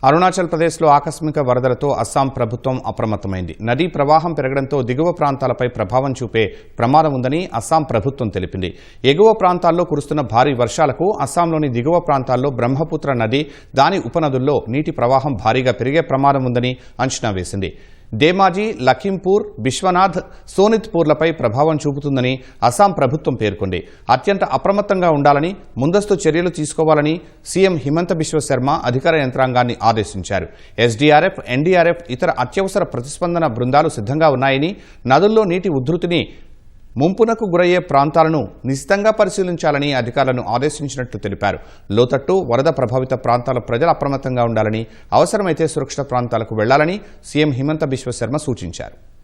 అరుణాచల్ ప్రదేశ్లో ఆకస్మిక వరదలతో అస్సాం ప్రభుత్వం అప్రమత్తమైంది. నదీ ప్రవాహం పెరగడంతో దిగువ ప్రాంతాలపై ప్రభావం చూపే ప్రమాదం ఉందని అస్సాం ప్రభుత్వం తెలిపింది. ఎగువ ప్రాంతాల్లో కురుస్తున్న భారీ వర్షాలకు అస్సాంలోని దిగువ ప్రాంతాల్లో బ్రహ్మపుత్ర నది, దాని ఉపనదుల్లో నీటి ప్రవాహం భారీగా పెరిగే ప్రమాదం ఉందని అంచనా వేసింది. ధేమాజీ, లఖింపూర్, బిశ్వనాథ్, సోనిత్పూర్లపై ప్రభావం చూపుతుందని అస్సాం ప్రభుత్వం పేర్కొంది. అత్యంత అప్రమత్తంగా ఉండాలని, ముందస్తు చర్యలు తీసుకోవాలని సీఎం హిమంత బిశ్వ శర్మ అధికార యంత్రాంగాన్ని ఆదేశించారు. ఎస్డీఆర్ఎఫ్, ఎన్డీఆర్ఎఫ్, ఇతర అత్యవసర ప్రతిస్పందన బృందాలు సిద్ధంగా ఉన్నాయని, నదుల్లో నీటి ఉధృతిని ముంపునకు గురయ్యే ప్రాంతాలను నిశితంగా పరిశీలించాలని అధికారులను ఆదేశించినట్లు తెలిపారు. లోతట్టు, వరద ప్రభావిత ప్రాంతాల ప్రజలు అప్రమత్తంగా ఉండాలని, అవసరమైతే సురక్షిత ప్రాంతాలకు వెళ్లాలని సీఎం హిమంత బిశ్వ శర్మ సూచించారు.